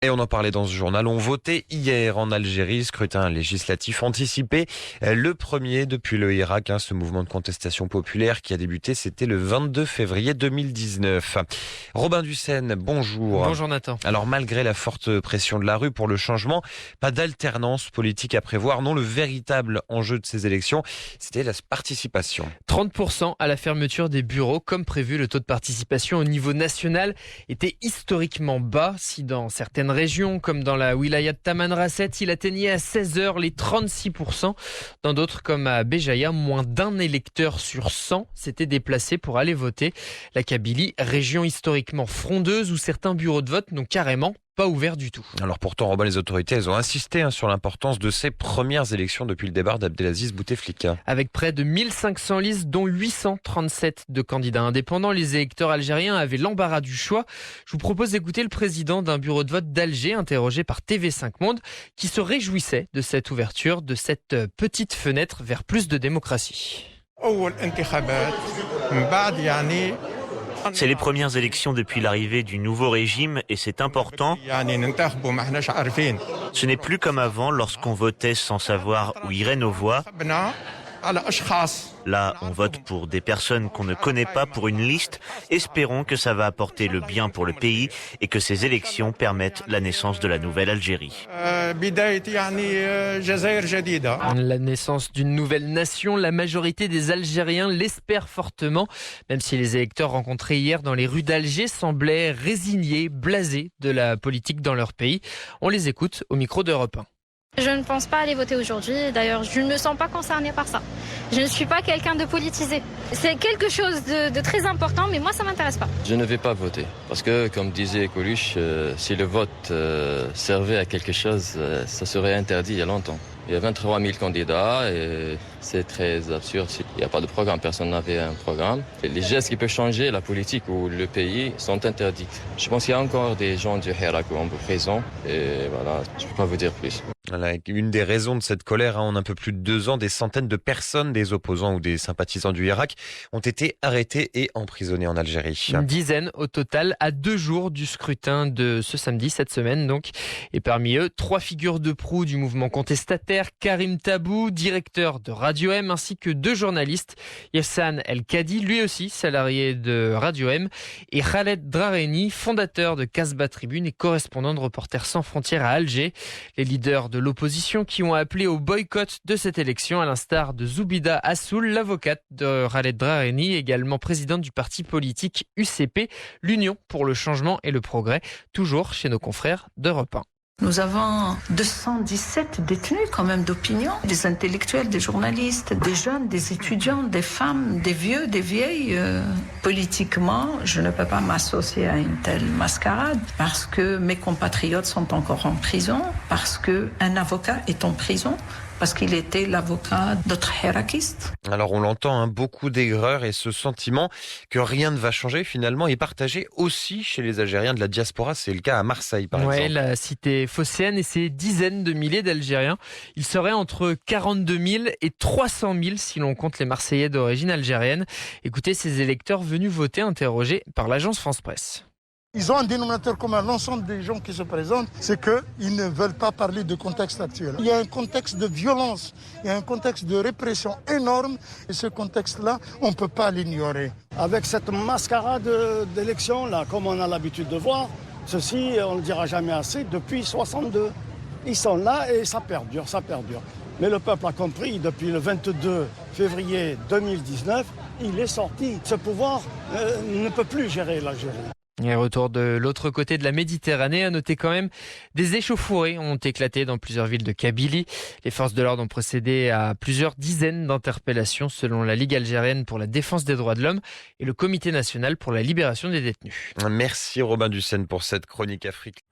Et on en parlait dans ce journal. On votait hier en Algérie, scrutin législatif anticipé. Le premier depuis le Irak, ce mouvement de contestation populaire qui a débuté, c'était le 22 février 2019. Robin Dussen, bonjour. Bonjour Nathan. Alors malgré la forte pression de la rue pour le changement, pas d'alternance politique à prévoir. Non, le véritable enjeu de ces élections, c'était la participation. 30% à la fermeture des bureaux. Comme prévu, le taux de participation au niveau national était historiquement bas. Si dans certaines régions, comme dans la wilaya de Tamanrasset, il atteignait à 16h les 36%. Dans d'autres, comme à Béjaïa, moins d'un électeur sur 100 s'était déplacé pour aller voter. La Kabylie, région historiquement frondeuse où certains bureaux de vote n'ont carrément pas ouvert du tout. Alors pourtant, Robin, les autorités, elles ont insisté sur l'importance de ces premières élections depuis le départ d'Abdelaziz Bouteflika. Avec près de 1500 listes, dont 837 de candidats indépendants, les électeurs algériens avaient l'embarras du choix. Je vous propose d'écouter le président d'un bureau de vote d'Alger, interrogé par TV5 Monde, qui se réjouissait de cette ouverture, de cette petite fenêtre vers plus de démocratie. C'est les premières élections depuis l'arrivée du nouveau régime et c'est important. Ce n'est plus comme avant lorsqu'on votait sans savoir où iraient nos voix. Là, on vote pour des personnes qu'on ne connaît pas pour une liste. Espérons que ça va apporter le bien pour le pays et que ces élections permettent la naissance de la nouvelle Algérie. La naissance d'une nouvelle nation, la majorité des Algériens l'espèrent fortement, même si les électeurs rencontrés hier dans les rues d'Alger semblaient résignés, blasés de la politique dans leur pays. On les écoute au micro d'Europe 1. Je ne pense pas aller voter aujourd'hui. D'ailleurs, je ne me sens pas concernée par ça. Je ne suis pas quelqu'un de politisé. C'est quelque chose de très important, mais moi, ça ne m'intéresse pas. Je ne vais pas voter. Parce que, comme disait Coluche, si le vote servait à quelque chose, ça serait interdit il y a longtemps. Il y a 23 000 candidats et c'est très absurde. Il n'y a pas de programme, personne n'avait un programme. Et les gestes qui peuvent changer la politique ou le pays sont interdits. Je pense qu'il y a encore des gens du Hirak en prison et voilà, je ne peux pas vous dire plus. Voilà, une des raisons de cette colère, en un peu plus de 2 ans, des centaines de personnes, des opposants ou des sympathisants du Irak, ont été arrêtés et emprisonnés en Algérie. Une dizaine au total, à 2 jours du scrutin de ce samedi, cette semaine donc. Et parmi eux, 3 figures de proue du mouvement contestataire, Karim Tabou, directeur de Radio M, ainsi que 2 journalistes, Yassan El Kadi, lui aussi salarié de Radio M, et Khaled Drareni, fondateur de Casbah Tribune et correspondant de Reporters sans frontières à Alger. Les leaders de l'opposition qui ont appelé au boycott de cette élection, à l'instar de Zoubida Assoul, l'avocate de Khaled Drareni, également présidente du parti politique UCP, l'Union pour le changement et le progrès, toujours chez nos confrères d'Europe 1. Nous avons 217 détenus quand même d'opinion, des intellectuels, des journalistes, des jeunes, des étudiants, des femmes, des vieux, des vieilles. Politiquement, je ne peux pas m'associer à une telle mascarade parce que mes compatriotes sont encore en prison, parce qu'un avocat est en prison, parce qu'il était l'avocat d'autres hirakistes. Alors on l'entend, beaucoup d'aigreur et ce sentiment que rien ne va changer finalement est partagé aussi chez les Algériens de la diaspora. C'est le cas à Marseille par exemple. La cité phocéenne et ses dizaines de milliers d'Algériens. Ils seraient entre 42 000 et 300 000 si l'on compte les Marseillais d'origine algérienne. Écoutez ces électeurs venus voter, interrogés par l'agence France Presse. Ils ont un dénominateur commun, l'ensemble des gens qui se présentent, c'est qu'ils ne veulent pas parler de contexte actuel. Il y a un contexte de violence, il y a un contexte de répression énorme et ce contexte-là, on ne peut pas l'ignorer. Avec cette mascarade d'élection-là, comme on a l'habitude de voir, ceci, on ne le dira jamais assez, depuis 62. Ils sont là et ça perdure, ça perdure. Mais le peuple a compris, depuis le 22 février 2019, il est sorti. Ce pouvoir ne peut plus gérer l'Algérie. Et retour de l'autre côté de la Méditerranée, à noter quand même des échauffourées ont éclaté dans plusieurs villes de Kabylie. Les forces de l'ordre ont procédé à plusieurs dizaines d'interpellations selon la Ligue algérienne pour la défense des droits de l'homme et le Comité national pour la libération des détenus. Merci Robin Dussen pour cette chronique Afrique.